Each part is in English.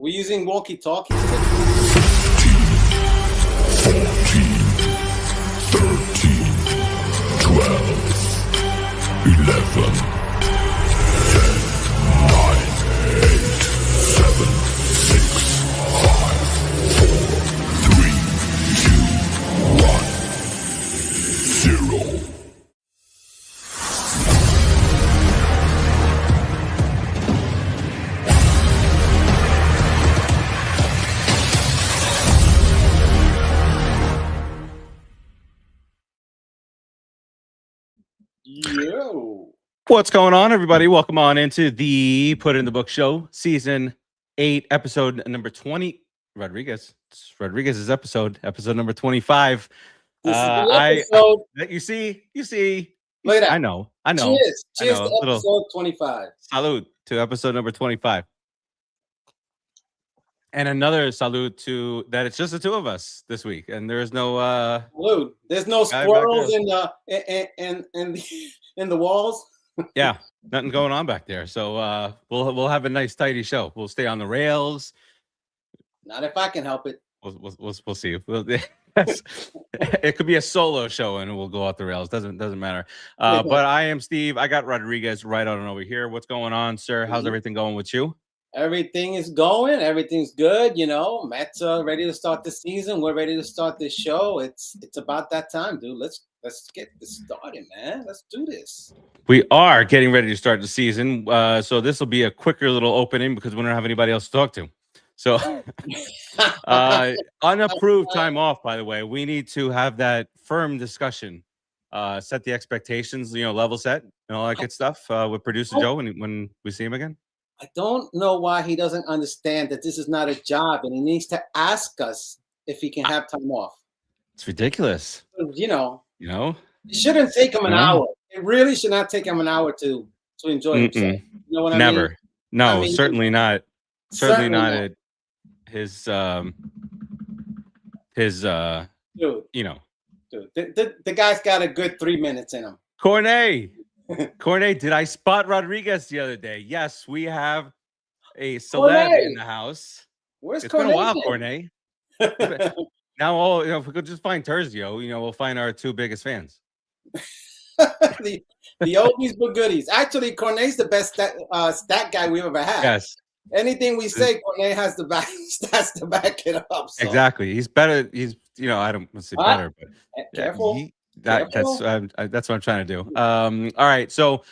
We're using walkie-talkies. 14, 13, 12, 11, 10, 9, 8, 7, 6, 5, 4, 3, 2, 1, 0. Yo. What's going on, everybody? Welcome on into the Put in the Book Show, Season 8, Episode number 20. Rodriguez. It's Rodriguez's episode number 25. This is the episode. You see. Look at that. I know. Cheers. Cheers I know. to episode 25. Salute to episode number 25. And another salute to that it's just the two of us this week, and there's no Salute. There's no squirrels in the walls. Yeah, nothing going on back there. So we'll have a nice tidy show. We'll stay on the rails. Not if I can help it. We'll see. It could be a solo show and we'll go off the rails. Doesn't matter. But I am Steve. I got Rodriguez right on over here. What's going on, sir? How's everything going with you? Everything is going. Everything's good. You know, Mets are ready to start the season. We're ready to start this show. It's about that time, dude. Let's get this started, man. Let's do this. We are getting ready to start the season. So this will be a quicker little opening because we don't have anybody else to talk to. So unapproved time off, by the way. We need to have that firm discussion. Set the expectations, level set and all that good stuff with producer Joe when we see him again. I don't know why he doesn't understand that this is not a job and he needs to ask us if he can have time off. It's ridiculous. You know. It shouldn't take him an hour. It really should not take him an hour to enjoy himself. You know what I mean? Never. No, certainly not. Certainly not at his dude. Dude, the guy's got a good 3 minutes in him. Cornet, did I spot Rodriguez the other day? Yes, we have a celeb in the house. Where's it's Cornet? Been a while, Cornet. Now, if we could just find Terzio, we'll find our two biggest fans. the oldies but goodies. Actually, Cornet's the best stat guy we've ever had. Yes. Anything we say, Cornet has the stats to back it up. So. Exactly. He's better. He's, I don't want to say better, but careful. That's what I'm trying to do. All right. So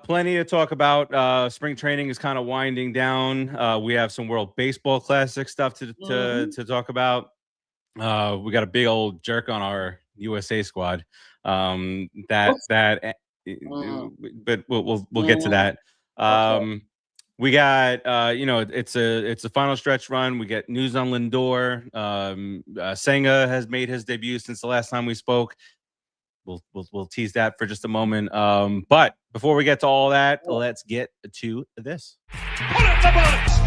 plenty to talk about. Spring training is kind of winding down. We have some World Baseball Classic stuff to talk about. We got a big old jerk on our USA squad. But we'll get to that. We got it's a final stretch run. We get news on Lindor. Senga has made his debut since the last time we spoke. We'll tease that for just a moment. But before we get to all that, let's get to this. Put up the box.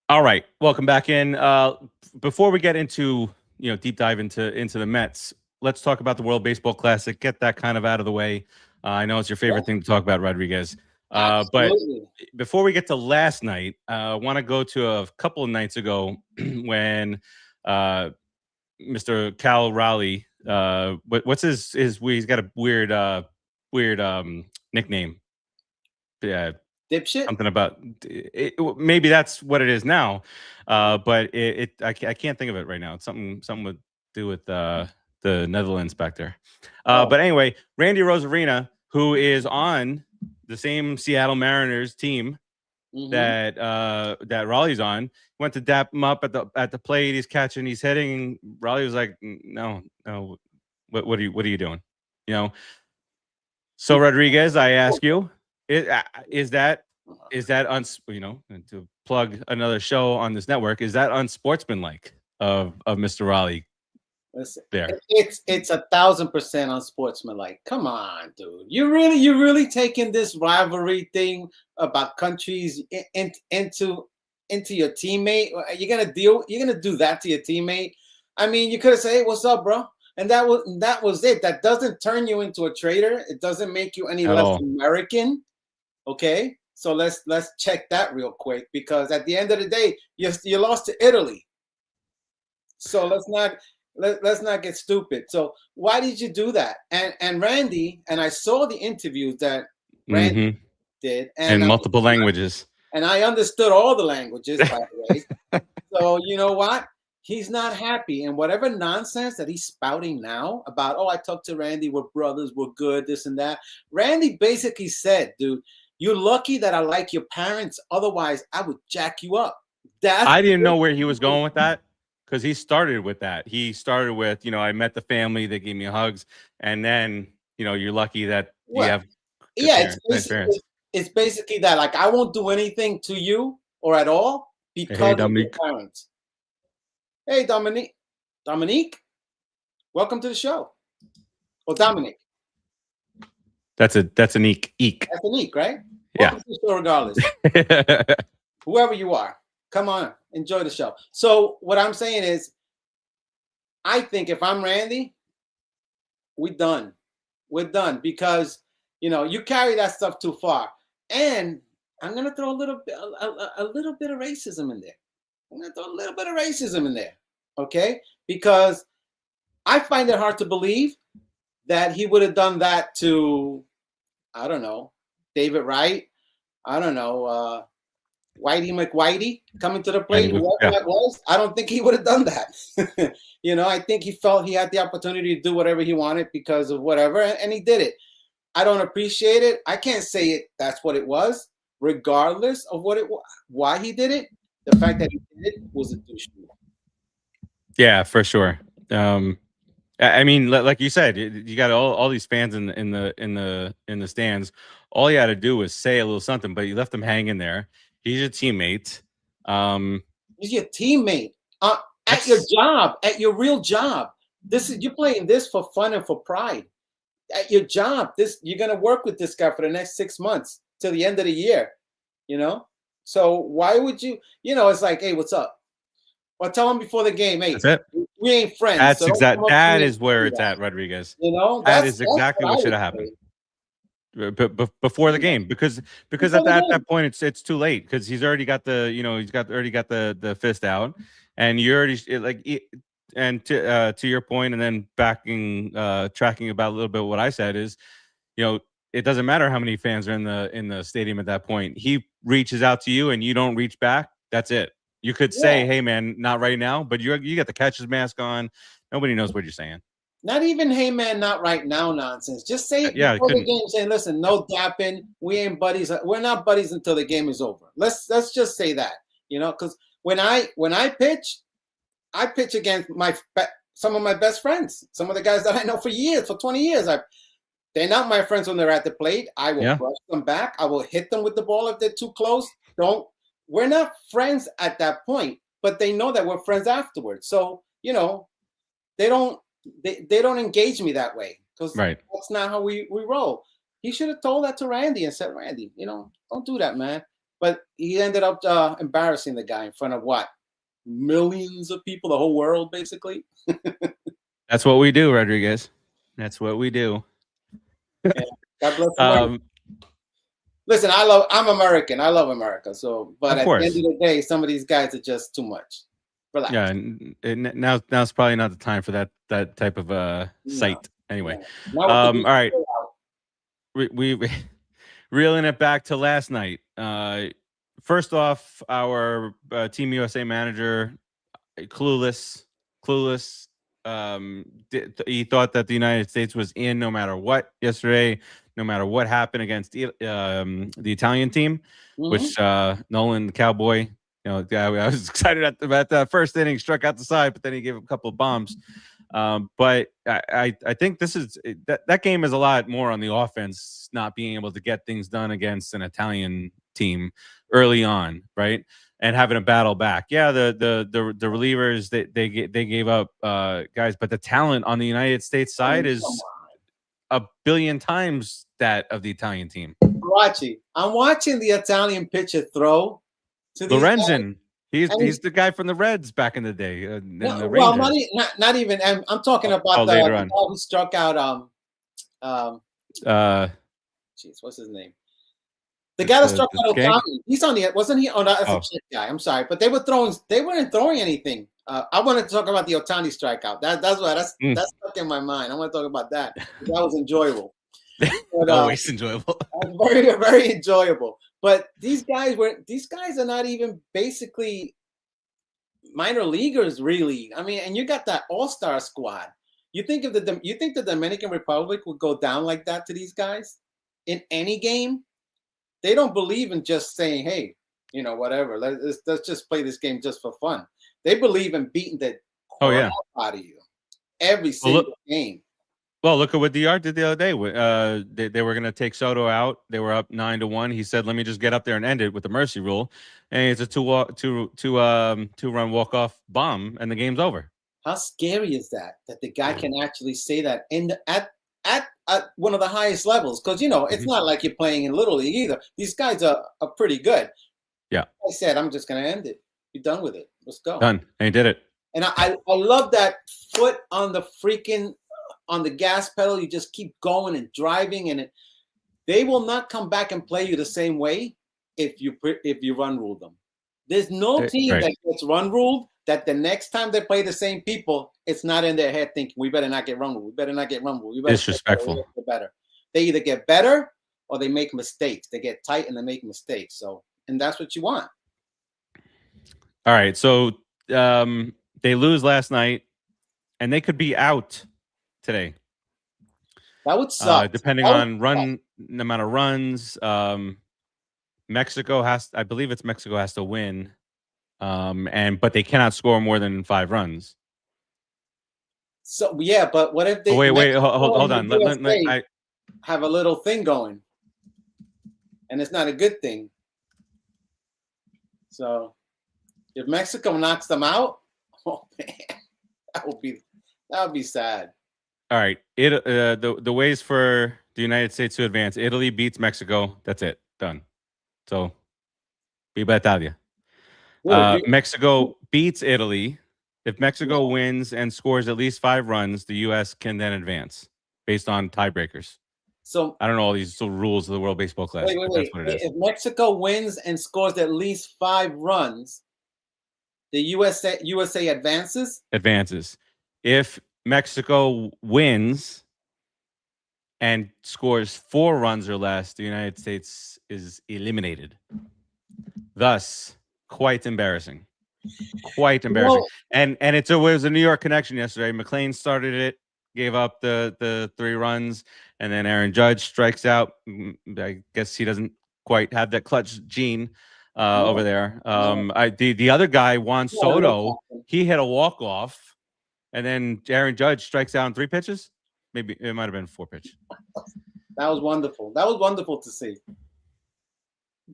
All right, welcome back in. Before we get into deep dive into the Mets, let's talk about the World Baseball Classic. Get that kind of out of the way. I know it's your favorite thing to talk about, Rodriguez. But before we get to last night, I want to go to a couple of nights ago when Mr. Cal Raleigh, what's his he's got a weird nickname. Yeah. Dipshit? Something about it, maybe that's what it is now, but I can't think of it right now. It's something to do with the Netherlands back there. But anyway, Randy Rosarina, who is on the same Seattle Mariners team that Raleigh's on, went to dap him up at the plate. He's catching, he's hitting. Raleigh was like, no, what are you doing? So Rodriguez, I ask you, Is that you know, to plug another show on this network, is that unsportsmanlike of Mr. Raleigh Listen, there? it's 1,000% unsportsmanlike. Come on, dude. You're really taking this rivalry thing about countries into your teammate. You're gonna do that to your teammate. I mean, you could have said, "Hey, what's up, bro?" And that was it. That doesn't turn you into a traitor. It doesn't make you any At less all. American. Okay, so let's check that real quick, because at the end of the day, you lost to Italy. So let's not get stupid. So why did you do that? And Randy, and I saw the interviews that Randy did, in multiple languages. and I understood all the languages, by the way. So you know what? He's not happy, and whatever nonsense that he's spouting now about, oh, I talked to Randy, we're brothers, we're good, this and that. Randy basically said, dude, you're lucky that I like your parents. Otherwise, I would jack you up. I didn't know where he was going with that, because he started with that. He started with, you know, I met the family, they gave me hugs, and then, you know, you're lucky that you have it's basically that. Like, I won't do anything to you or at all because of your parents. Hey, Dominique, welcome to the show. Well, Dominic. That's an eek. That's an eek, right? Yeah. Welcome to the show regardless. Whoever you are, come on, enjoy the show. So what I'm saying is, I think if I'm Randy, we're done. We're done, because, you know, you carry that stuff too far. And I'm gonna throw a little bit of racism in there. I'm gonna throw a little bit of racism in there, okay? Because I find it hard to believe that he would have done that to, I don't know, David Wright. I don't know, Whitey McWhitey coming to the plate. Whoever that was, I don't think he would have done that. You know, I think he felt he had the opportunity to do whatever he wanted because of whatever, and he did it. I don't appreciate it. I can't say it. That's what it was, regardless of what it was, why he did it. The fact that he did it was a douche move. Yeah, for sure. I mean, like you said, you got all these fans in the stands. All you had to do was say a little something, but you left him hanging there. He's your teammate. He's your teammate at your job, at your real job. You're playing this for fun and for pride. At your job, you're gonna work with this guy for the next 6 months till the end of the year. You know, so why would you? You know, it's like, hey, what's up? Well, tell him before the game, hey, we ain't friends. That's that is where it's at, Rodriguez. You know, that is exactly what should have happened. Before the game, because at that point it's too late, because he's already got the fist out, and you're already and to your point, and then tracking about a little bit what I said is, you know, it doesn't matter how many fans are in the stadium at that point. He reaches out to you and you don't reach back. That's it. You could say, hey man, not right now, but you got the catcher's mask on. Nobody knows what you're saying. Not even, hey man, not right now nonsense. Just say it before the game, saying, listen, no dapping. We ain't buddies. We're not buddies until the game is over. Let's just say that, you know, because when I pitch against some of my best friends, some of the guys that I know for 20 years. They're not my friends when they're at the plate. I will brush them back. I will hit them with the ball if they're too close. We're not friends at that point, but they know that we're friends afterwards. So, you know, they don't engage me that way, because that's not how we roll. He should have told that to Randy and said, Randy, you know, don't do that, man. But he ended up embarrassing the guy in front of what? Millions of people, the whole world, basically. That's what we do, Rodriguez. That's what we do. Yeah. God bless America. Listen, I'm American. I love America. So, but at the end of the day, some of these guys are just too much. Relax. Yeah, and now's probably not the time for that type of sight. Anyway, all right. We reeling it back to last night. First off, our Team USA manager, clueless. He thought that the United States was in no matter what yesterday, no matter what happened against the Italian team, which Nolan the Cowboy, you know, I was excited about that first inning, struck out the side, but then he gave a couple of bombs. But I think this is that game is a lot more on the offense, not being able to get things done against an Italian team early on, right? And having a battle back. Yeah, the relievers they gave up guys, but the talent on the United States side is a billion times that of the Italian team. I'm watching the Italian pitcher throw to these Lorenzen. guys. He's the guy from the Reds back in the day. Well, not even. I'm talking about the later guy on. who struck out. Jeez, what's his name? The guy that struck out Otani. He's on the. Wasn't he? Oh, no, that's a Czech guy. I'm sorry, but they were throwing. They weren't throwing anything. I want to talk about the Otani strikeout. That's stuck in my mind. I want to talk about that. That was enjoyable. But, always enjoyable. Very, very enjoyable. But these guys are not even basically minor leaguers, really. I mean, and you got that all-star squad. You think the Dominican Republic would go down like that to these guys in any game? They don't believe in just saying, "Hey, whatever. Let's just play this game just for fun." They believe in beating the crap out of you every single game. Well, look at what DR did the other day. They were going to take Soto out. They were up 9-1. He said, "Let me just get up there and end it with the mercy rule." And it's a two-run walk-off bomb, and the game's over. How scary is that the guy can actually say that at one of the highest levels? Because it's not like you're playing in Little League either. These guys are pretty good. Yeah. I said, "I'm just going to end it. Be done with it. Let's go." Done. And he did it. And I love that foot on the gas pedal. You just keep going and driving, and they will not come back and play you the same way if you run rule them. There's no team that gets run ruled that the next time they play the same people, it's not in their head thinking, "We better not get run ruled. We better not get run ruled. We better disrespectful. Get better." They either get better or they make mistakes. They get tight and they make mistakes. So, and that's what you want. All right. So they lose last night, and they could be out today. That would suck. Depending on the amount of runs. Mexico has to win. But they cannot score more than 5 runs. So yeah, but what if they hold on. I have a little thing going, and it's not a good thing. So if Mexico knocks them out, oh man, that would be sad. All right. The ways for the United States to advance: Italy beats Mexico. That's it. Done. So, Viva Italia. Mexico beats Italy. If Mexico wins and scores at least 5 runs, the U.S. can then advance based on tiebreakers. So I don't know all these rules of the World Baseball Classic. Wait. That's what it is. If Mexico wins and scores at least 5 runs, the USA advances? Advances. If Mexico wins and scores 4 runs or less, the United States is eliminated. Thus, quite embarrassing. Quite embarrassing. Well, and it was a New York connection yesterday. McLean started it, gave up the 3 runs, and then Aaron Judge strikes out. I guess he doesn't quite have that clutch gene over there. The other guy, Juan Soto, he hit a walk-off, and then Aaron Judge strikes out in 3 pitches. Maybe it might have been 4 pitch. That was wonderful. That was wonderful to see.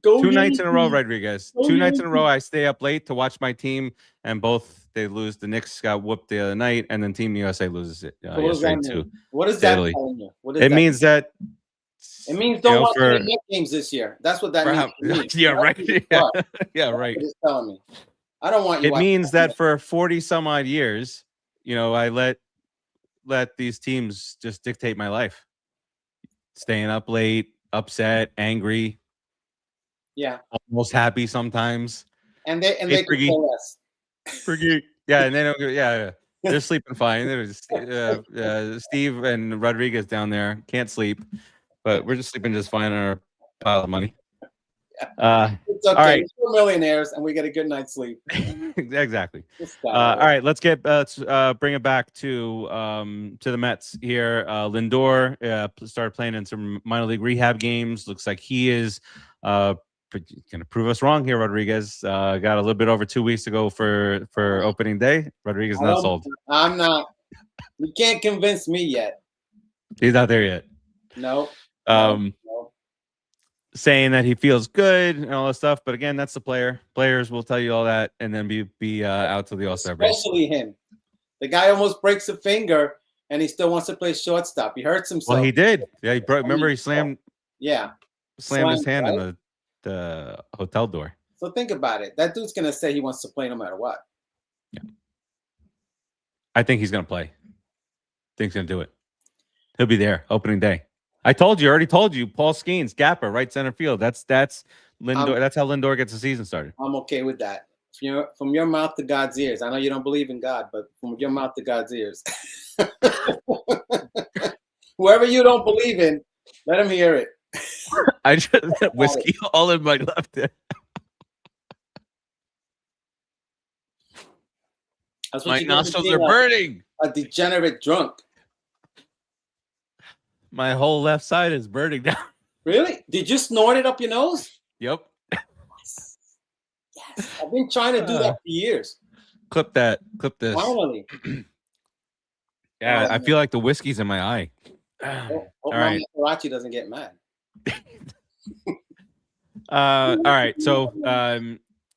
2 nights in a row, Rodriguez. 2 nights in a row, I stay up late to watch my team, and both they lose. The Knicks got whooped the other night, and then Team USA loses it yesterday too. What does that telling you? It means that it means don't watch any Knicks games this year. That's what that means. Yeah, right. Yeah, right. It's telling me. I don't want you. It means that for 40 some odd years, I let these teams just dictate my life. Staying up late, upset, angry. Yeah, almost happy sometimes, and they can tell us. Yeah, and then they're sleeping fine. There's Steve and Rodriguez down there can't sleep, but we're just sleeping just fine on our pile of money. It's okay. All right. We're millionaires, and we get a good night's sleep. Exactly. All right, let's bring it back to the Mets here. Lindor started playing in some minor league rehab games. Looks like he is going to prove us wrong here, Rodriguez. Got a little bit over 2 weeks to go for opening day. Rodriguez not sold. I'm not. You can't convince me yet. He's not there yet. No. No. Saying that he feels good and all that stuff, but again, that's the player. Players will tell you all that and then be out to the All-Star break. Especially him. The guy almost breaks a finger and he still wants to play shortstop. He hurts himself. Well, he did. Yeah, remember he slammed. Yeah, slammed his hand in the hotel door. So think about it. That dude's gonna say he wants to play no matter what. Yeah, I think he's gonna play. I think he's gonna do it. He'll be there opening day. I already told you. Paul Skeens, Gapper, right center field. That's Lindor. That's how Lindor gets the season started. I'm okay with that. From your mouth to God's ears. I know you don't believe in God, but from your mouth to God's ears. Whoever you don't believe in, let him hear it. I just whiskey all in my left hand. My nostrils are burning. A degenerate drunk. My whole left side is burning now. Really? Did you snort it up your nose? Yep. Yes. I've been trying to do that for years. Clip that. Clip this. Finally. Yeah, I feel like the whiskey's in my eye. Hope all right. Farace doesn't get mad. All right. So,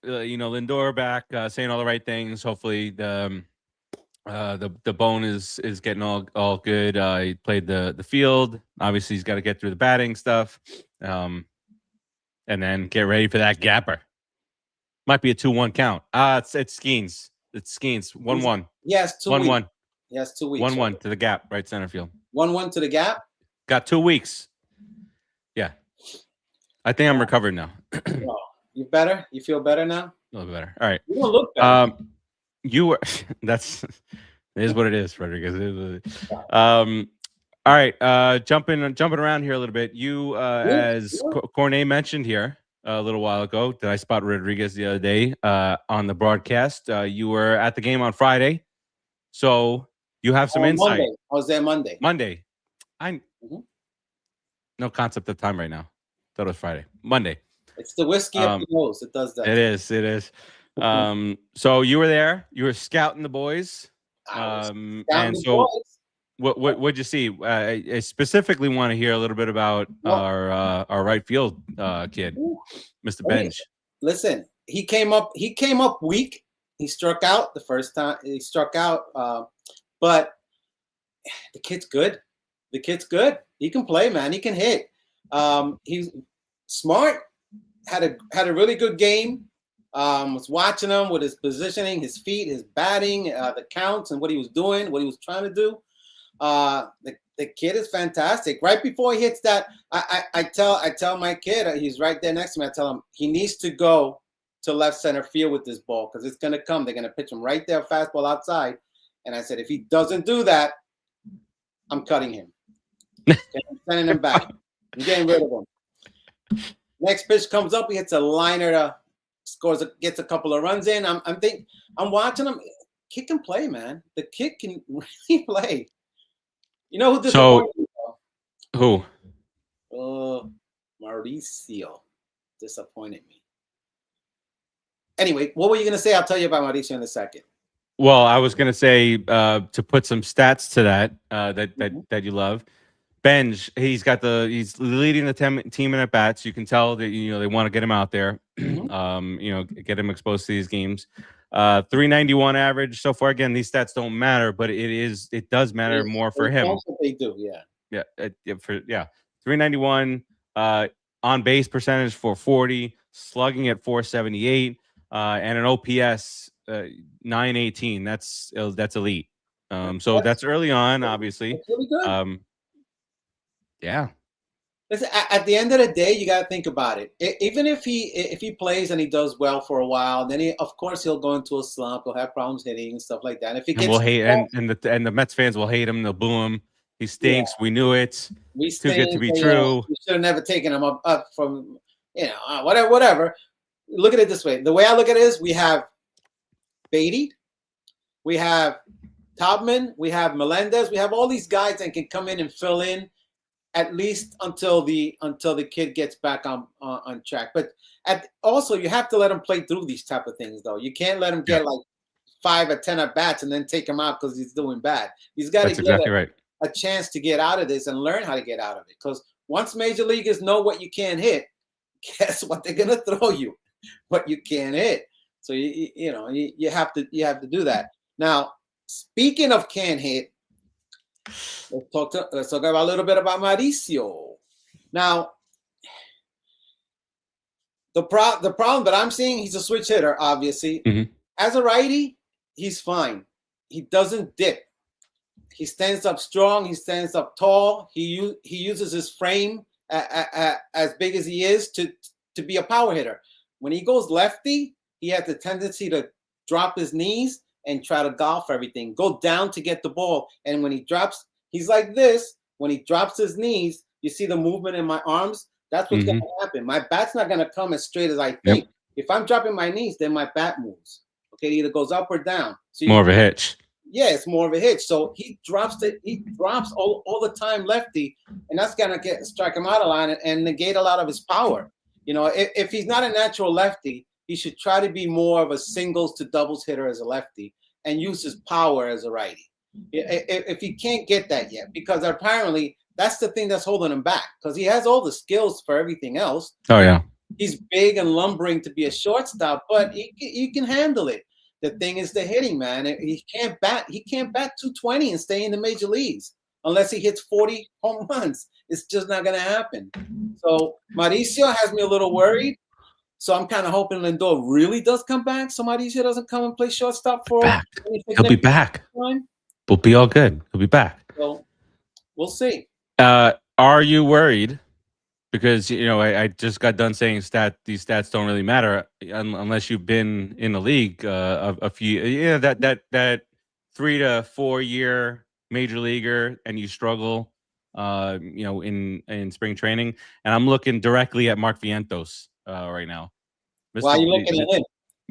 Lindor back, saying all the right things. Hopefully, the bone is getting all good. He played the field. Obviously, he's got to get through the batting stuff, and then get ready for that gapper. Might be a 2-1 count. It's Skeens. It's Skeens. 1-1. Yes, 1-1. Yes, 2 weeks. 1-1 to the gap, right center field. 1-1 to the gap. Got 2 weeks. Yeah, I think I'm recovered now. Oh, you better? You feel better now? A little better. All right. You don't look better. You were. It is what it is, Rodriguez. All right. Jumping around here a little bit. You, as Cornet mentioned here a little while ago, did I spot Rodriguez the other day on the broadcast? You were at the game on Friday, so you have some insight. Monday. I was there Monday. No concept of time right now. Thought it was Friday. Monday. It's the whiskey up the nose. It does that. It is. So you were there. You were scouting the boys. And so what'd you see? I specifically want to hear a little bit about our right field kid, Mr. Benj. Listen, he came up weak. He struck out the first time. He struck out, but the kid's good. He can play, man. He can hit. He's smart. Had a really good game. Was watching him with his positioning, his feet, his batting, the counts, and what he was doing, what he was trying to do. The kid is fantastic. Right before he hits that, I tell my kid, he's right there next to me. I tell him he needs to go to left center field with this ball because it's gonna come. They're gonna pitch him right there, fastball outside. And I said, if he doesn't do that, I'm cutting him. I'm sending him back. I'm getting rid of him. Next pitch comes up, he hits a liner to gets a couple of runs in. I'm watching him. Kid can play, man. The kid can really play. You know who disappointed me? Who? Mauricio disappointed me. Anyway, what were you gonna say? I'll tell you about Mauricio in a second. Well, I was gonna say to put some stats to that that you love. Benj, he's leading the team in at bats. You can tell that they want to get him out there, get him exposed to these games. 391 average so far. Again, these stats don't matter, but it does matter more for him. They do, yeah. 391 on base percentage 440, slugging at 478, and an OPS 918. That's elite. So that's early on, obviously. That's really good. Yeah. Listen, at the end of the day, you got to think about it. Even if he plays and he does well for a while, then of course he'll go into a slump. He'll have problems hitting and stuff like that. And if he gets and the Mets fans will hate him. They'll boo him. He stinks. Yeah. We knew it. Too good to be true. We should have never taken him up from whatever. Look at it this way. The way I look at it is we have Beatty, we have Taubman, we have Melendez, we have all these guys that can come in and fill in. At least until the kid gets back on track. But also you have to let him play through these type of things, though. You can't let him get like 5 or 10 at bats and then take him out because he's doing bad. He's got to That's get exactly right. a chance to get out of this and learn how to get out of it. Because once major leaguers know what you can't hit, guess what they're gonna throw you? What you can't hit. So you have to do that. Now, speaking of can't hit, let's talk about a little bit about Mauricio. Now, the problem that I'm seeing, he's a switch hitter, obviously. Mm-hmm. As a righty, he's fine. He doesn't dip. He stands up strong. He stands up tall. He uses his frame as big as he is to be a power hitter. When he goes lefty, he has the tendency to drop his knees and try to golf everything, go down to get the ball. And when he drops, he's like this. When he drops his knees, you see the movement in my arms. That's what's going to happen. My bat's not going to come as straight as I think. Yep. If I'm dropping my knees, then my bat moves. Okay, it either goes up or down. So more of a hitch. Yeah, it's more of a hitch. So he drops all the time lefty, and that's going to strike him out of line and negate a lot of his power. If he's not a natural lefty, he should try to be more of a singles to doubles hitter as a lefty and use his power as a righty. If he can't get that yet, because apparently that's the thing that's holding him back, because he has all the skills for everything else. Oh, yeah. He's big and lumbering to be a shortstop, but he can handle it. The thing is the hitting, man. He can't bat 220 and stay in the major leagues unless he hits 40 home runs. It's just not going to happen. So Mauricio has me a little worried. So I'm kind of hoping Lindor really does come back. So Mauricio doesn't come and play shortstop for him. He'll be back. We'll be all good. He'll be back. So we'll see. Are you worried? Because I just got done saying these stats don't really matter unless you've been in the league a few. That 3 to 4 year major leaguer and you struggle, in spring training. And I'm looking directly at Mark Vientos right now. Why are you looking at him?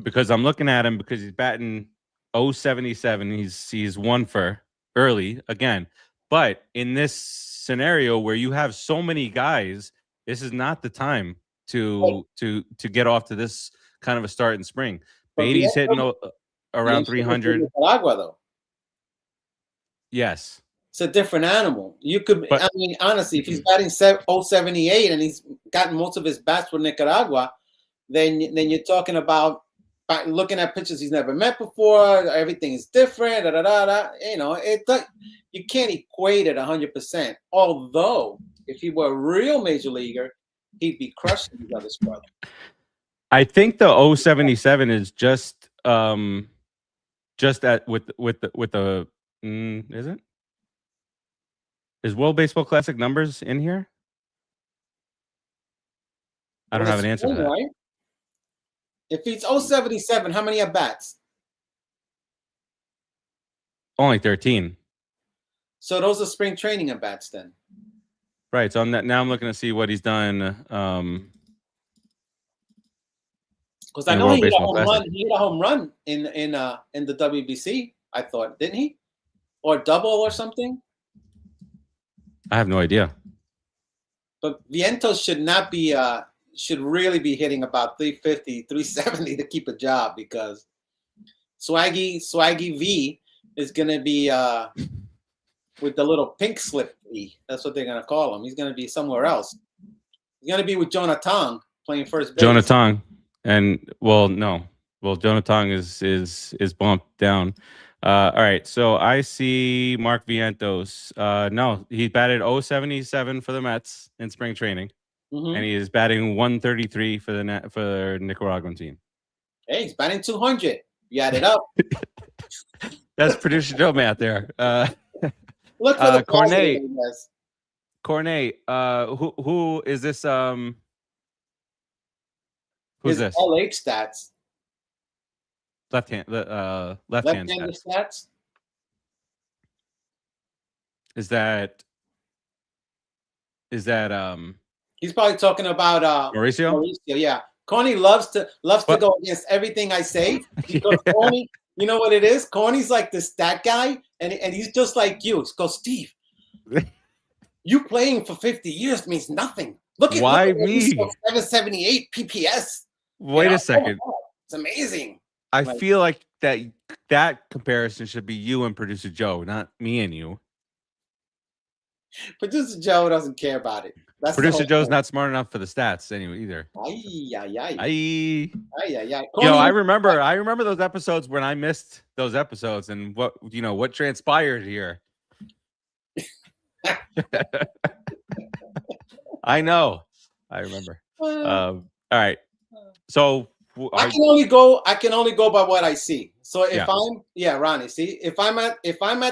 Because I'm looking at him because he's batting 0.77. He's 1 for early again. But in this scenario where you have so many guys, this is not the time to get off to this kind of a start in spring. Beatty's hitting around 300. Nicaragua, though. Yes. It's a different animal. Honestly, if he's batting 0.78 and he's gotten most of his bats for Nicaragua, then you're talking about looking at pitchers he's never met before. Everything is different. You can't equate it 100%. Although, if he were a real major leaguer, he'd be crushing his other brother. I think the 0.77 is just at with the is it? Is World Baseball Classic numbers in here? I don't have an answer to that. Right? If it's 0.77, how many at bats? Only 13. So those are spring training at bats then. Right. So now I'm looking to see what he's done. Because I know he hit a home run. He hit a home run in the WBC. I thought, didn't he? Or double or something. I have no idea. But Vientos should really be hitting about 350, 370 to keep a job, because Swaggy V is going to be with the little pink slip V. That's what they're going to call him. He's going to be somewhere else. He's going to be with Jonathan playing first base. Jonathan. And Jonathan is bumped down. All right, so I see Mark Vientos. No, he batted 0.77 for the Mets in spring training, and he is batting 133 for the Nicaraguan team. Hey, he's batting 200. You add it up. That's producer Joe math there. Look for the Cornet. Who is this? Who's this? LH stats. Left-hand stats. Is that he's probably talking about Mauricio? Yeah. Corny loves to go against everything I say, because Corny, you know what it is? Corny's like the stat guy, and he's just like you. He goes, Steve, you playing for 50 years means nothing. Look at me? 778 PPS. Wait a second. It's amazing. I Like, feel like that comparison should be you and producer Joe, not me and you. Producer Joe doesn't care about it. That's the Producer whole Joe's point. not smart enough for the stats anyway either. Ay, ay, ay. I Ay, ay, ay. Yo, Coney, I remember those episodes when I missed those episodes and what transpired here. I know. I remember. All right. So I can only go by what I see. So if Ronnie, see, if I'm at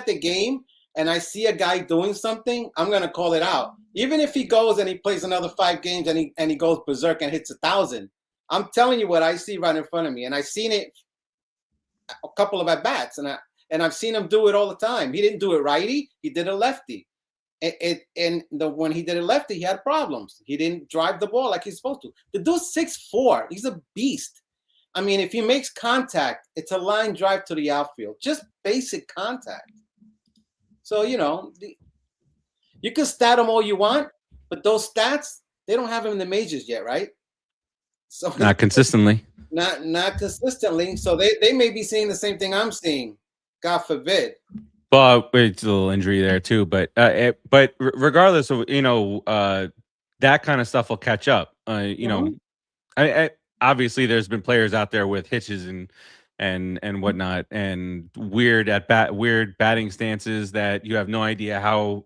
the game and I see a guy doing something, I'm gonna call it out. Even if he goes and he plays another 5 games and he goes berserk and hits 1,000, I'm telling you what I see right in front of me, and I've seen it a couple of at bats, and I've seen him do it all the time. He didn't do it righty; he did it lefty. When he did it lefty, he had problems. He didn't drive the ball like he's supposed to. The dude's 6'4". He's a beast. I mean, if he makes contact, it's a line drive to the outfield. Just basic contact. So, you can stat him all you want, but those stats, they don't have him in the majors yet, right? So not consistently. Not consistently. So they may be seeing the same thing I'm seeing. God forbid. Well, it's a little injury there too, but regardless of that kind of stuff will catch up. I obviously there's been players out there with hitches and whatnot and weird batting stances that you have no idea how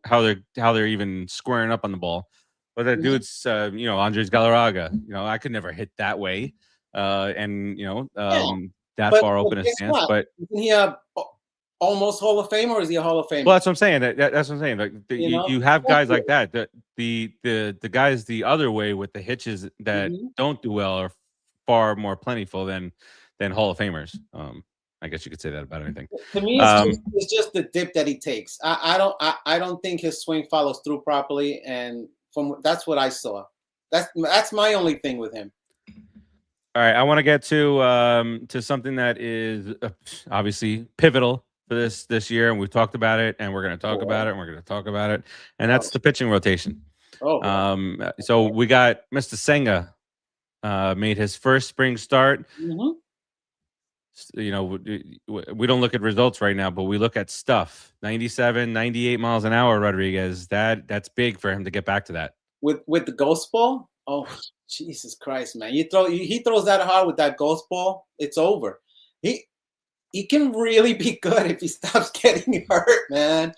they're even squaring up on the ball. But that dude's Andres Galarraga. I could never hit that way, that far open a stance. What? But isn't he almost Hall of Fame, or is he a Hall of Fame? Well, that's what I'm saying. That's what I'm saying. Like you have guys like that. The guys the other way with the hitches that don't do well are far more plentiful than Hall of Famers. I guess you could say that about anything. To me, it's just the dip that he takes. I don't think his swing follows through properly, and that's what I saw. That's my only thing with him. All right, I want to get to something that is obviously pivotal for this year, and we've talked about it, and we're going to talk about it, and we're going to talk about it, and that's the pitching rotation. So we got Mr. Senga made his first spring start. We don't look at results right now, but we look at stuff. 97, 98 miles an hour, Rodriguez. That's big for him to get back to that. With the ghost ball? Oh, Jesus Christ, man. He throws that hard with that ghost ball, it's over. He can really be good if he stops getting hurt, man.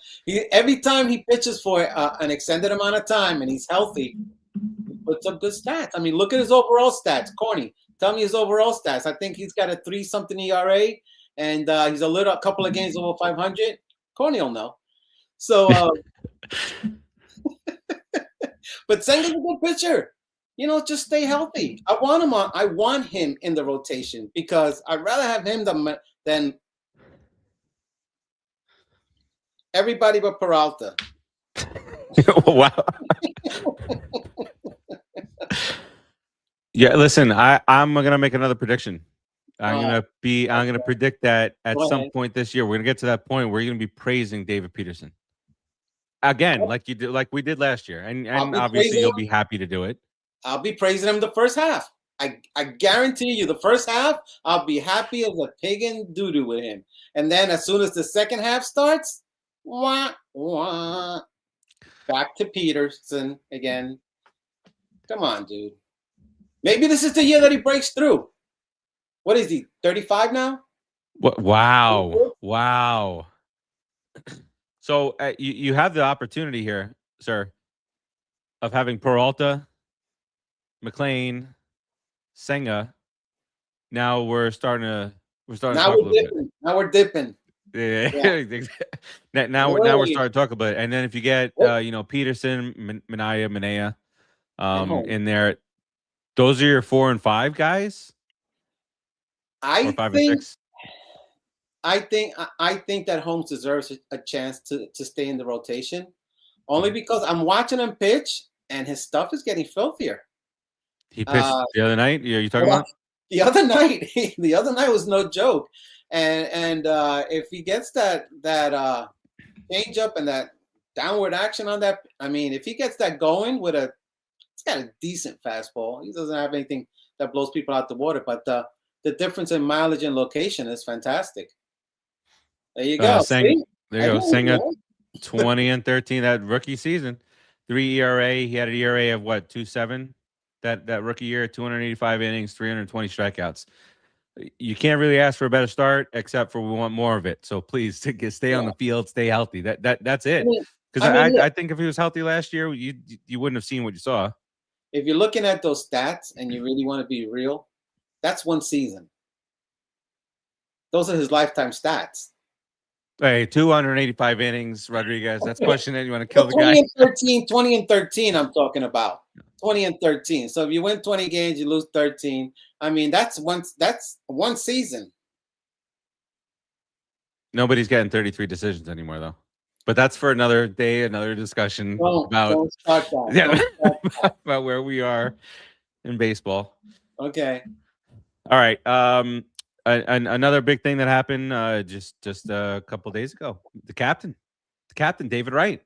Every time he pitches for an extended amount of time and he's healthy, he puts up good stats. I mean, look at his overall stats. Corny, tell me his overall stats. I think he's got a 3-something ERA, and he's a couple of games over 500. Corny will know. So, but Senga's a good pitcher. Just stay healthy. I want him in the rotation because I'd rather have him than everybody but Peralta. Wow. Yeah, listen, I'm gonna make another prediction. I'm gonna predict that at some point this year we're gonna get to that point where you're gonna be praising David Peterson again, like we did last year, and obviously you'll be happy to do it. I'll be praising him the first half. I guarantee you, the first half, I'll be happy as a pig in doo-doo with him. And then as soon as the second half starts, back to Peterson again. Come on, dude. Maybe this is the year that he breaks through. What is he, 35 now? Wow. So you have the opportunity here, sir, of having Peralta, McLean, Senga. Now we're starting to Now we're dipping. Yeah. now we're starting to talk about it. And then if you get Peterson, Manaea, in there, those are your 4 and 5 guys. I 5 and 6. I think that Holmes deserves a chance to stay in the rotation, only because I'm watching him pitch and his stuff is getting filthier. He pitched the other night. You talking about? The other night was no joke. And if he gets that change up and that downward action on that, I mean, if he gets that going he's got a decent fastball. He doesn't have anything that blows people out the water, but the difference in mileage and location is fantastic. There you go. Senga, See? there you go. Senga, 20-13 that rookie season, 3 ERA. He had an ERA of what, 2.7? That rookie year, 285 innings, 320 strikeouts. You can't really ask for a better start, except for we want more of it. So please stay on the field, stay healthy. That's it. Because I think if he was healthy last year, you wouldn't have seen what you saw. If you're looking at those stats and you really want to be real, that's one season. Those are his lifetime stats. Hey, 285 innings, Rodriguez. That's question that you want to kill the 20 guy. and 13, 20 and 13, I'm talking about. 20 and 13. So if you win 20 games, you lose 13. I mean, that's one season. Nobody's getting 33 decisions anymore, though. But that's for another day, another discussion Don't start that. about where we are in baseball. Okay. All right. Another big thing that happened just a couple days ago. The captain, David Wright.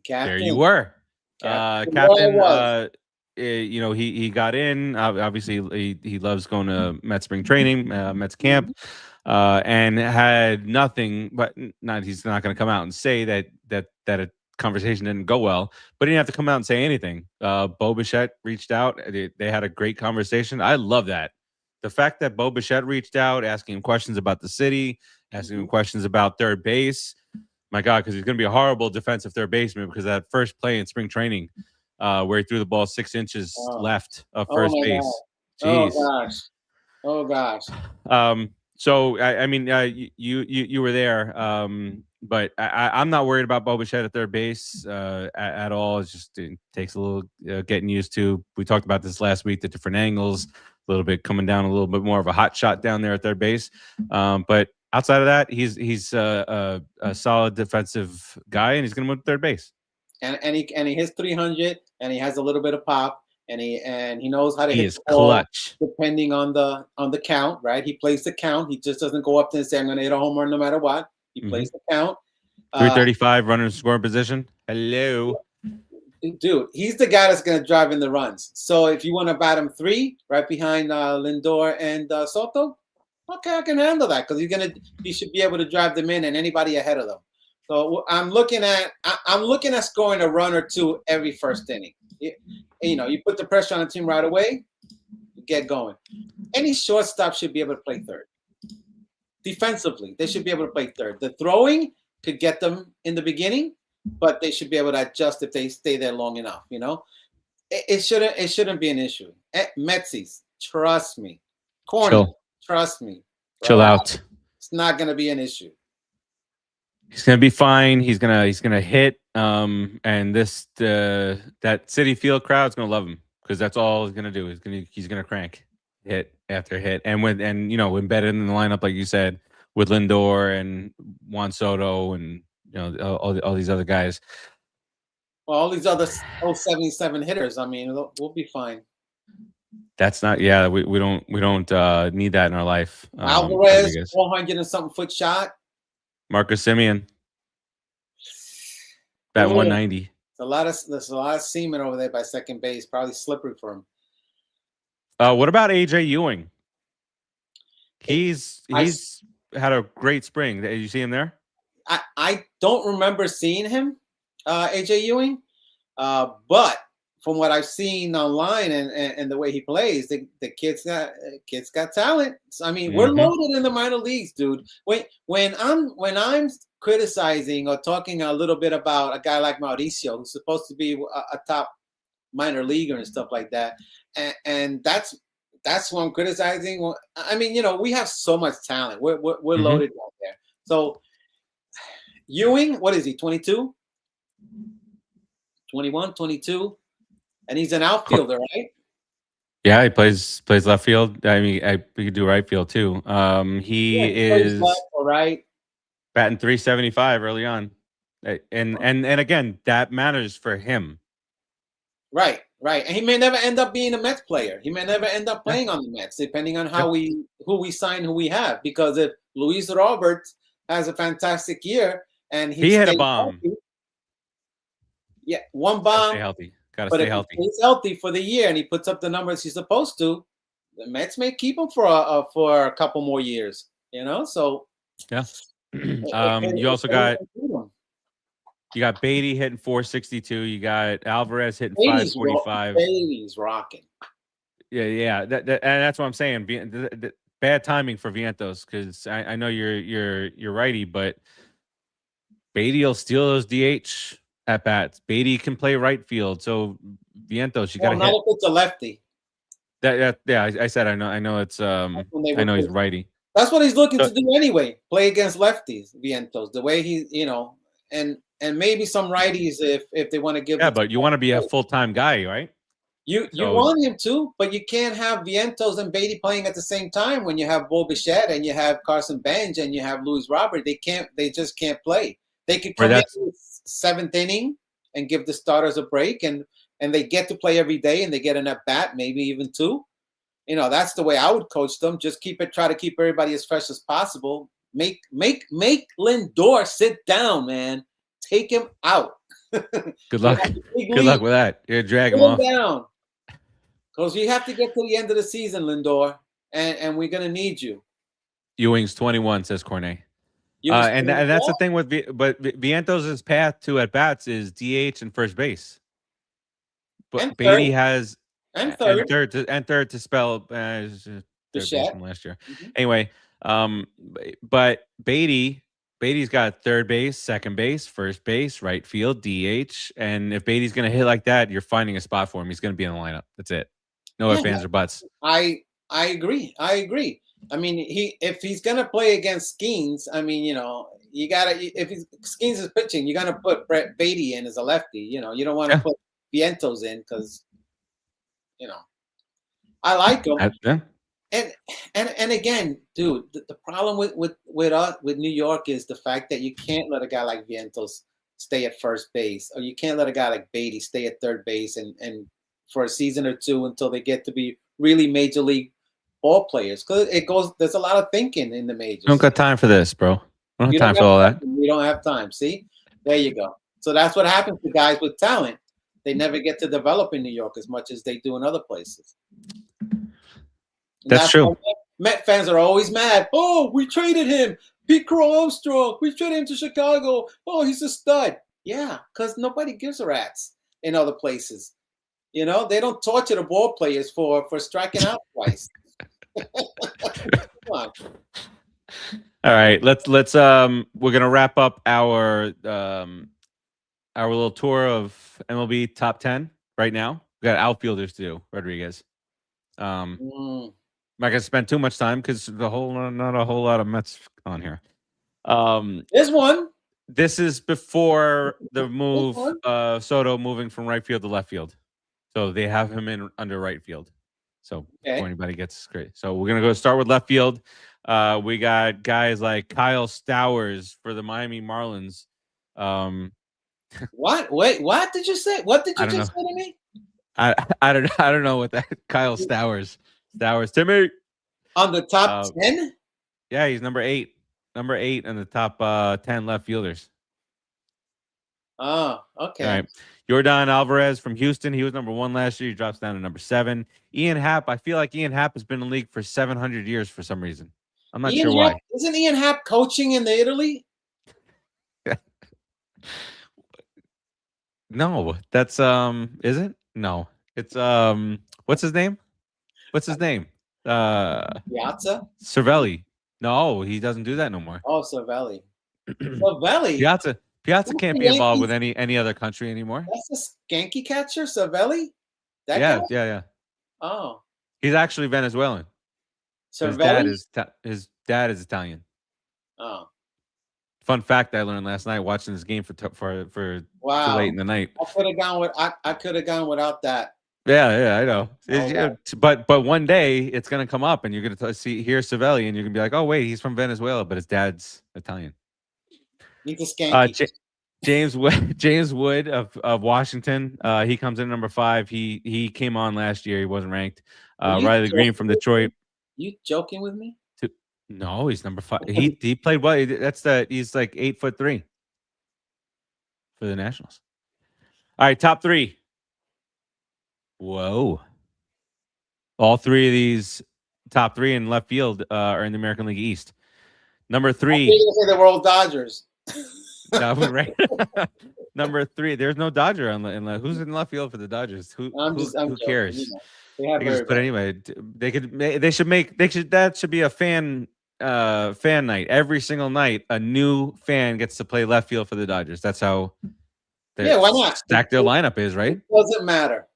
There you were. Captain. You know, he got in. Obviously, he loves going to Mets spring training, Mets camp, and had nothing. But he's not going to come out and say that a conversation didn't go well. But he didn't have to come out and say anything. Bo Bichette reached out. They had a great conversation. I love that. The fact that Bo Bichette reached out, asking him questions about the city, asking him questions about third base. My God, because he's going to be a horrible defensive third baseman because that first play in spring training where he threw the ball 6 inches left of first base. God. Jeez. Oh gosh. So I mean, you were there, but I'm not worried about Bo Bichette at third base at all. It takes a little getting used to. We talked about this last week, the different angles, a little bit coming down, a little bit more of a hot shot down there at third base. But outside of that, he's a solid defensive guy, and he's going to move to third base. And he hits 300, and he has a little bit of pop, and he knows how to hit the ball clutch depending on the count, right? He plays the count. He just doesn't go up there and say, I'm going to hit a home run no matter what. He plays the count. 335 runner in scoring position. Hello. Dude, he's the guy that's going to drive in the runs. So if you want to bat him 3 right behind Lindor and Soto, okay, I can handle that because he should be able to drive them in and anybody ahead of them. So I'm looking at scoring a run or 2 every first inning. You put the pressure on the team right away, get going. Any shortstop should be able to play third. Defensively, they should be able to play third. The throwing could get them in the beginning, but they should be able to adjust if they stay there long enough. It shouldn't be an issue. Metsies, trust me. Corny, trust me. Chill out. It's not going to be an issue. He's gonna be fine. He's gonna hit. And that Citi Field crowd's gonna love him because that's all he's gonna do. He's gonna crank hit after hit, and embedded in the lineup like you said with Lindor and Juan Soto and all these other guys. Well, all these other 77 hitters. I mean, we'll be fine. That's not. Yeah, we don't need that in our life. Alvarez, 400 and something foot shot. Marcus Semien, bat 190. There's a lot of semen over there by second base. Probably slippery for him. What about AJ Ewing? He's had a great spring. Did you see him there? I don't remember seeing him, AJ Ewing, but from what I've seen online and the way he plays, the kid's got talent. So, I mean, we're loaded in the minor leagues, dude. When I'm criticizing or talking a little bit about a guy like Mauricio, who's supposed to be a top minor leaguer and stuff like that, and that's what I'm criticizing. Well, I mean, we have so much talent. We're loaded out there. So Ewing, what is he? 22, 21, 22. And he's an outfielder, right? Yeah, he plays left field. I mean, he could do right field too. He is left or right, batting 375 early on, and again, that matters for him. Right. And he may never end up being a Mets player. He may never end up playing on the Mets, depending on who we sign, who we have. Because if Luis Roberts has a fantastic year and he hit a bomb, one bomb. Stay healthy. Gotta stay healthy. If he's healthy for the year and he puts up the numbers he's supposed to, the Mets may keep him for a couple more years. So yeah. You also got Beatty hitting 462. You got Alvarez hitting 545. Beatty's rocking. Yeah. And that's what I'm saying. Bad timing for Vientos, because I know you're righty, but Beatty will steal those DH at bats. Beatty can play right field, so Vientos, you got to hit. Not if it's a lefty. I said I know it's I know he's righty. That's what he's looking to do anyway. Play against lefties, Vientos. The way he, and maybe some righties if they want to give. Yeah, but you want to be a full-time guy, right? You want him to, but you can't have Vientos and Beatty playing at the same time when you have Bo Bichette and you have Carson Bench and you have Luis Robert. They just can't play. They could come in the seventh inning and give the starters a break, and they get to play every day and they get an at bat, maybe even two. That's the way I would coach them. Just try to keep everybody as fresh as possible. Make Lindor sit down, man. Take him out. Good luck. Good luck with that. You're dragging him off. Down. Because you have to get to the end of the season, Lindor, and we're gonna need you. Ewing's 21, says Cornet. And that's the thing with Vientos' path to at bats is DH and first base. But Beatty has third to spell third baseman last year. Mm-hmm. Anyway, but Beatty's got third base, second base, first base, right field, DH, and if Beatty's going to hit like that, you're finding a spot for him. He's going to be in the lineup. That's it. No ifs, ands, or buts. I agree. I mean, if he's going to play against Skeens, I mean, you got to, if Skeens is pitching, you're going to put Brett Beatty in as a lefty. You don't want to put Vientos in because, I like him. And again, dude, the problem with New York is the fact that you can't let a guy like Vientos stay at first base, or you can't let a guy like Beatty stay at third base and for a season or two until they get to be really major league ball players. Because there's a lot of thinking in the majors. You don't got time for this, bro. I don't have time for all that. You don't have time. See, there you go. So that's what happens to guys with talent. They never get to develop in New York as much as they do in other places. That's true. Met fans are always mad. Oh, we traded him. Pete Crow Armstrong. We traded him to Chicago. Oh, he's a stud. Yeah, because nobody gives a rat's in other places. They don't torture the ball players for striking out twice. Come on. All right, let's we're gonna wrap up our little tour of MLB top 10 right now. We got outfielders to do, Rodriguez. I'm not gonna spend too much time because not a whole lot of Mets on here. There's one. This is before the move, Soto moving from right field to left field. So they have him in under right field. So before anybody gets great. So we're gonna start with left field. We got guys like Kyle Stowers for the Miami Marlins. What? Wait, what did you say? What did you just say to me? I don't know what that Kyle Stowers. Timmy on the top 10. Yeah, he's number 8 in the top 10 left fielders. Oh, okay. All right. Yordan Alvarez from Houston. He was number 1 last year. He drops down to number 7. Ian Happ. I feel like Ian Happ has been in the league for 700 years for some reason. I'm not sure why. Isn't Ian Happ coaching in the Italy? No, that's is it? No. It's what's his name? Piazza? Cervelli. No, he doesn't do that no more. Oh, Cervelli. Cervelli. Piazza can't be involved with any other country anymore. That's a skanky catcher, Cervelli? Yeah. Oh. He's actually Venezuelan. Cervelli? His dad is Italian. Oh. Fun fact I learned last night watching this game for too late in the night. I could have gone without that. Yeah, I know. But one day it's gonna come up, and you're gonna hear Cervelli, and you're gonna be like, oh wait, he's from Venezuela, but his dad's Italian. He's a skanky. James Wood of Washington. He comes in number 5. He came on last year. He wasn't ranked. Riley Green from Detroit. You joking with me? No, he's number 5. He played well. He's like 8'3" for the Nationals. All right, top 3. Whoa. All three of these top three in left field are in the American League East. Number I three. think you say the World Dodgers. No, right. Number three. There's no Dodger who's in left field for the Dodgers. Who I'm joking. cares? You know, they have They could just put everybody. anyway. That should be a fan night. Every single night, a new fan gets to play left field for the Dodgers. That's how Yeah, why not? stacked their lineup is, right? It doesn't matter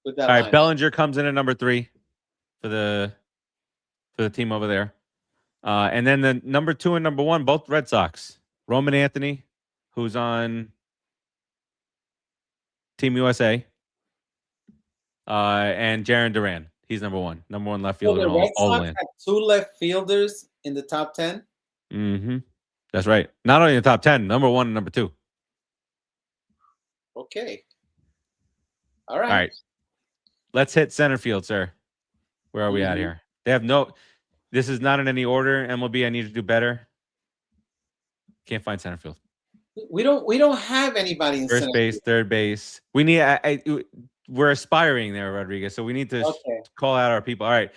with that All right, line. Bellinger comes in at number 3 for the team over there. And then the number 2 and number 1, both Red Sox. Roman Anthony, who's on Team USA, and Jarren Duran. He's number 1 left So fielder the in Red all the Sox land. have 2 left fielders in the top 10. Mm-hmm. That's right. Not only in the top 10, number 1 and number 2. Okay. All right. All right. Let's hit center field, sir. Where are we at here? They have no. This is not in any order. MLB, I need to do better. Can't find center field. We don't have anybody in First center base, field. third base. We need. We're aspiring there, Rodriguez. So we need to call out our people. All right.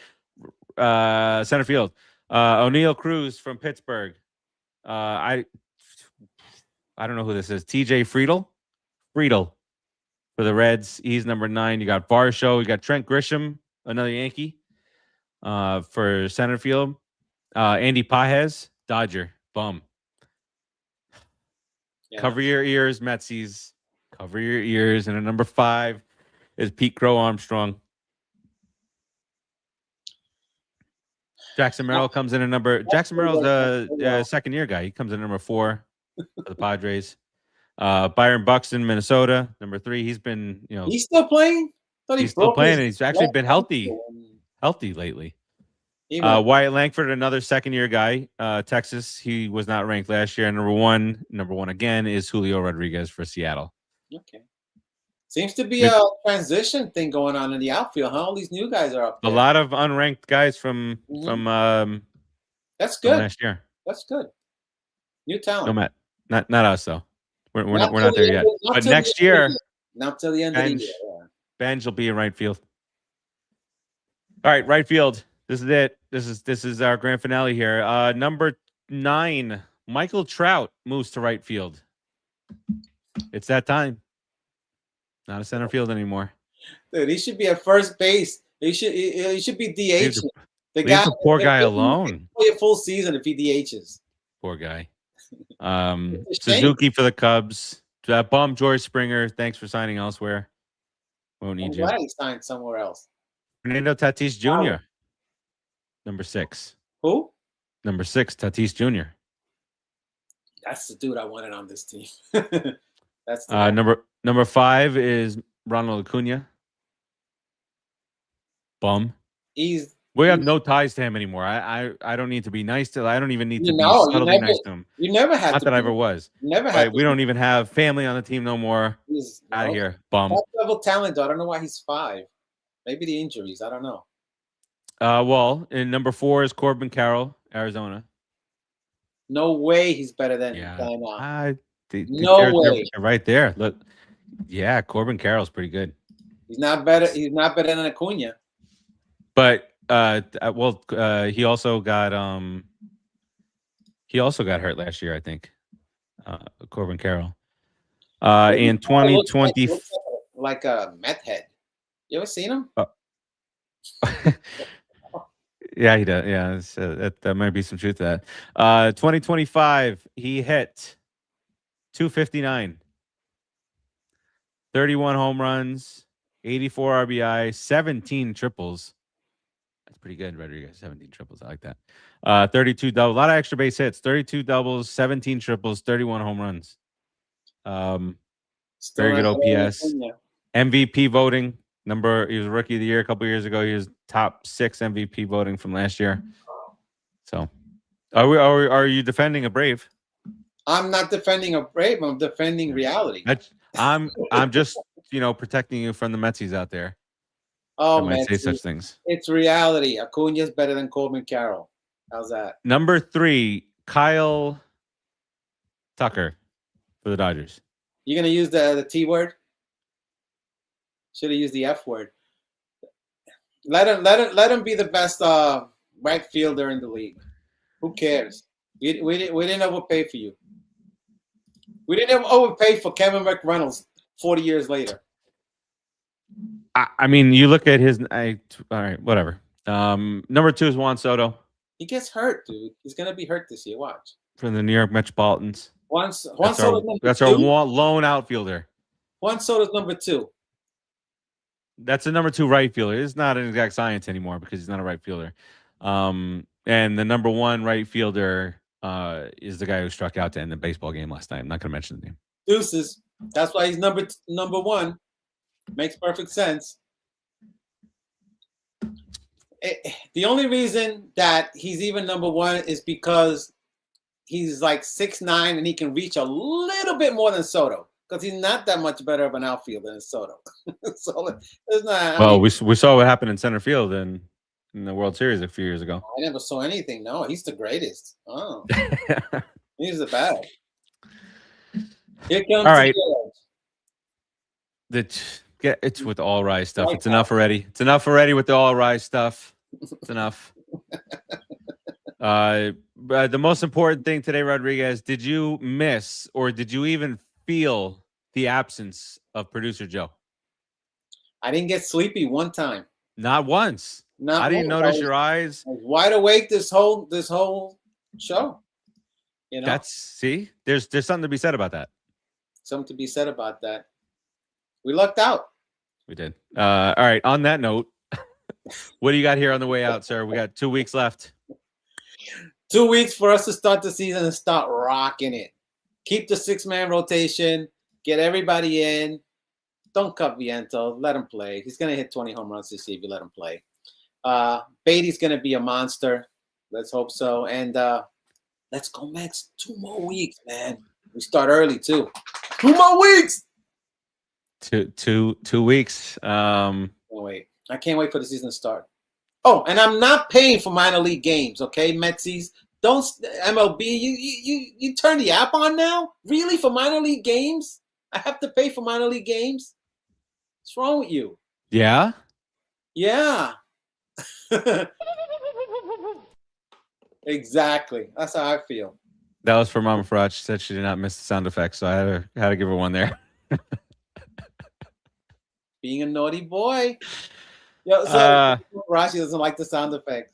Center field. O'Neal Cruz from Pittsburgh. I don't know who this is. TJ Friedel for the Reds. He's number 9. You got Varsho. You got Trent Grisham, another Yankee, for center field. Andy Pajes, Dodger. Bum. Yeah. Cover your ears, Metsies. Cover your ears. And at number 5 is Pete Crow Armstrong. Jackson Merrill comes in at number. Jackson Merrill's a second-year guy. He comes in at number 4 for the Padres. Byron Buxton, Minnesota, number 3. He's been, he's still playing. He's still playing, and he's actually been healthy lately. Wyatt Langford, another second-year guy, Texas. He was not ranked last year. And number one again is Julio Rodriguez for Seattle. Okay. Seems to be a transition thing going on in the outfield, huh? All these new guys are up there. A lot of unranked guys from that's good. Last year. That's good. New talent. No, not us though. We're not there yet. But next year, not till the end of the year. Yeah. Benj will be in right field. All right, right field. This is it. This is our grand finale here. Number 9, Michael Trout moves to right field. It's that time. Not a center field anymore. Dude, he should be at first base. He should be DH. The poor guy alone. Play a full season if he DHs. Poor guy. Suzuki for the Cubs. Bum George Springer. Thanks for signing elsewhere. Won't need you. Glad he signed somewhere else. Fernando Tatis Jr. Number 6. Who? Number 6, Tatis Jr. That's the dude I wanted on this team. That's the number 5 is Ronald Acuna. Bum. We have no ties to him anymore. I don't need to be nice to. I don't even need to be subtly nice to him. You never had. Not that I ever was. Never had. We don't even have family on the team no more. Out of here, bum. Top level talent. Though. I don't know why he's 5. Maybe the injuries. I don't know. Well, in number 4 is Corbin Carroll, Arizona. No way he's better than no way. Right there. Look, yeah, Corbin Carroll's pretty good. He's not better. He's not better than Acuna. But he also got hurt last year, I think. Corbin Carroll. In 2020, like a meth head. You ever seen him? Yeah, he does. Yeah, that might be some truth to that. 2025, he hit 259, 31 home runs, 84 RBI, 17 triples. That's pretty good, Rodriguez. 17 triples. I like that. 32 doubles. A lot of extra base hits. 32 doubles, 17 triples, 31 home runs. Very good OPS. MVP voting. He was rookie of the year a couple years ago. He was top 6 MVP voting from last year. So, are you defending a Brave? I'm not defending a Brave. I'm defending reality. I'm just protecting you from the Metsies out there. Oh man, might say such things. It's reality. Acuna's better than Corbin Carroll. How's that? Number 3, Kyle Tucker for the Dodgers. You're gonna use the T word? Should have used the F word. Let him be the best right fielder in the league. Who cares? We didn't overpay for you. We didn't overpay for Kevin McReynolds 40 years later. I mean, you look at his. All right, whatever. Number 2 is Juan Soto. He gets hurt, dude. He's gonna be hurt this year. Watch. From the New York Metropolitans. Juan Soto's number that's 2. our lone outfielder. Juan Soto's number 2. That's the number 2 right fielder. It's not an exact science anymore because he's not a right fielder. And the number 1 right fielder is the guy who struck out to end the baseball game last night. I'm not going to mention the name. Deuces. That's why he's number 1. Makes perfect sense. The only reason that he's even number 1 is because he's like 6'9" and he can reach a little bit more than Soto because he's not that much better of an outfielder than Soto. So it's not. Well, we saw what happened in center field in the World Series a few years ago. I never saw anything. No, he's the greatest. Oh, he's the best. Here comes all right. It's with the all rise stuff. It's enough already. It's enough already with the all rise stuff. It's enough. But the most important thing today, Rodriguez, did you miss or did you even feel the absence of producer Joe? I didn't get sleepy one time. Not once. I didn't notice your eyes. I was wide awake this whole show. You know. There's something to be said about that. Something to be said about that. We lucked out. We did. All right. On that note, what do you got here on the way out, sir? We got 2 weeks left. 2 weeks for us to start the season and start rocking it. Keep the 6-man rotation. Get everybody in. Don't cut Viento. Let him play. He's going to hit 20 home runs this year if you let him play. Beatty's going to be a monster. Let's hope so. And let's go Mets. 2 more weeks, man. We start early, too. 2 more weeks. Two weeks. Wait. I can't wait for the season to start. Oh, and I'm not paying for minor league games, okay, Metsies? Don't MLB. You turn the app on now? Really, for minor league games? I have to pay for minor league games? What's wrong with you? Yeah? Yeah. Exactly. That's how I feel. That was for Mama Farace. She said she did not miss the sound effects, so I had to give her one there. Being a naughty boy. Yo, so Farace doesn't like the sound effects.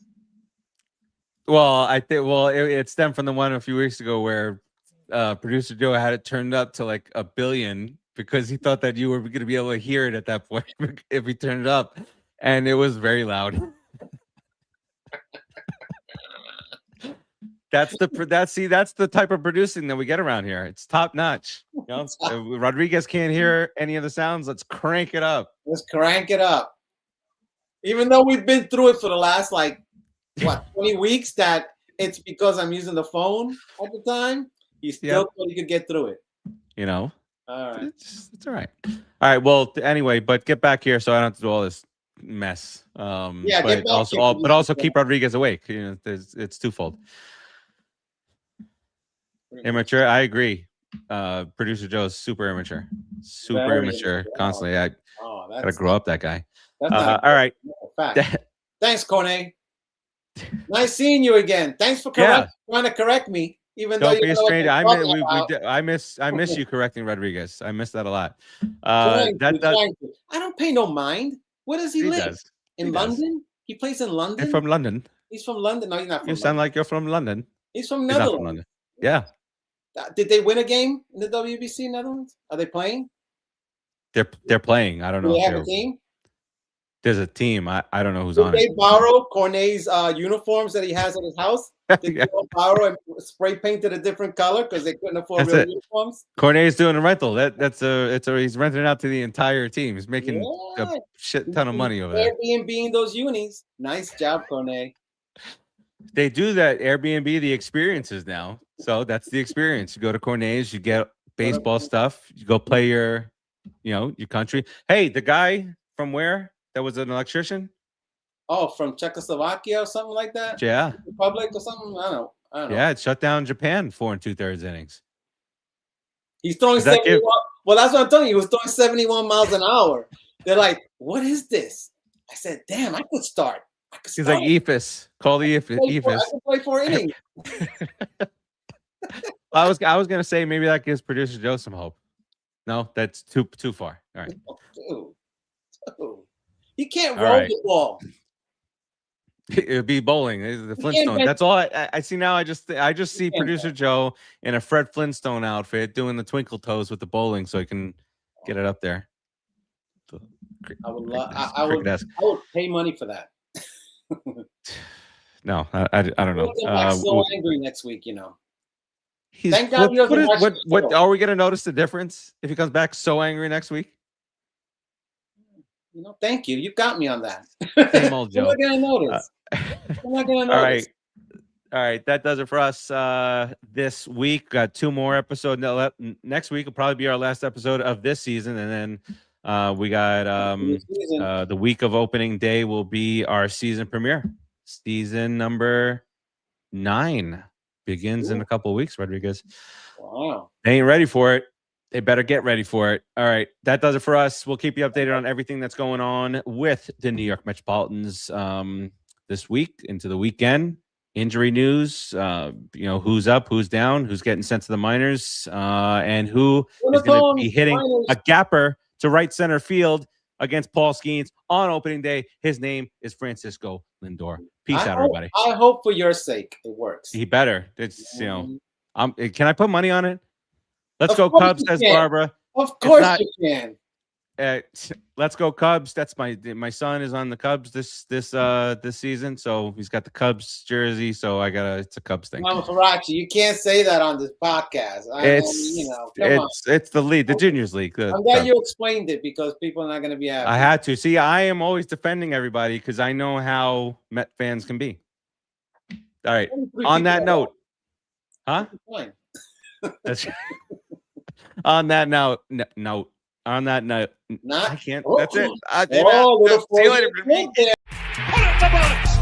Well, I think it stemmed from the one a few weeks ago where producer Joe had it turned up to like 1 billion because he thought that you were going to be able to hear it at that point if he turned it up, and it was very loud. That's the type of producing that we get around here. It's top notch. You know? If Rodriguez can't hear any of the sounds, let's crank it up. Let's crank it up. Even though we've been through it for the last 20 weeks, that it's because I'm using the phone at the time. You still thought you could get through it. You know. All right. It's all right. All right. Well, anyway, but get back here so I don't have to do all this mess. But also keep Rodriguez awake. You know, it's twofold. Immature. I agree. Producer Joe is super immature. Super immature. Constantly. I gotta grow up that guy. All right. Thanks, Cornet. Nice seeing you again. Thanks for trying to correct me. Even Don't though be a stranger. I miss you correcting Rodriguez. I miss that a lot. I don't pay no mind. Where does he live? In London? He plays in London? He's from London. He's from London. No, he's not from London. You sound like you're from London. He's from Netherlands. Yeah. Did they win a game in the WBC Netherlands? Are they playing? They're playing. I don't know. Do they have a team? There's a team. I don't know who's on it. Did they borrow Cornet's uniforms that he has at his house? Did they borrow and spray painted a different color because they couldn't afford real uniforms? Cornet's doing a rental. He's renting it out to the entire team. He's making a shit ton of money over there. Airbnb those unis. Nice job, Cornet. They do that Airbnb the experiences now. So that's the experience. You go to Cornet's, you get baseball stuff, you go play your country. Hey, the guy from where? That was an electrician? Oh, from Czechoslovakia or something like that? Yeah. Republic or something? I don't know. Yeah, it shut down Japan 4 2/3 innings. He's throwing 71. Well, that's what I'm telling you. He was throwing 71 miles an hour. They're like, what is this? I said, damn, I could start. He's like Ephus. Call the Ephus. I could play 4 innings. I was gonna say maybe that gives producer Joe some hope. No, that's too far. All right. Dude. He can't roll the ball. It would be bowling. The Flintstone. That's all I see now. I just see producer Joe in a Fred Flintstone outfit doing the twinkle toes with the bowling, so he can get it up there. I would pay money for that. No, I don't know. So angry next week, you know. Thank God he doesn't watch what are we gonna notice the difference if he comes back so angry next week? You know, thank you. You got me on that. Same old Joe. I'm not gonna notice. I'm not gonna notice. All right. That does it for us this week. Got 2 more episodes. Next week will probably be our last episode of this season, and then we got the week of opening day will be our season premiere. Season number 9 begins in a couple of weeks. Rodriguez. Wow. They ain't ready for it. They better get ready for it. All right. That does it for us. We'll keep you updated on everything that's going on with the New York Metropolitans this week into the weekend. Injury news, who's up, who's down, who's getting sent to the minors, and who is going to be hitting a gapper to right center field against Paul Skeens on opening day. His name is Francisco Lindor. Peace out, everybody. I hope for your sake it works. He better. It's can I put money on it? Let's go Cubs, says Barbara. Of course you can. Let's go Cubs. That's my son is on the Cubs this season, so he's got the Cubs jersey. So it's a Cubs thing. Mama Farace, you can't say that on this podcast. It's the league, the juniors league. I'm glad you explained it because people are not going to be happy. I had to see. I am always defending everybody because I know how Met fans can be. All right. On that note, huh? That's on that note. On that note, I can't. That's it. See you later. Put it in the box.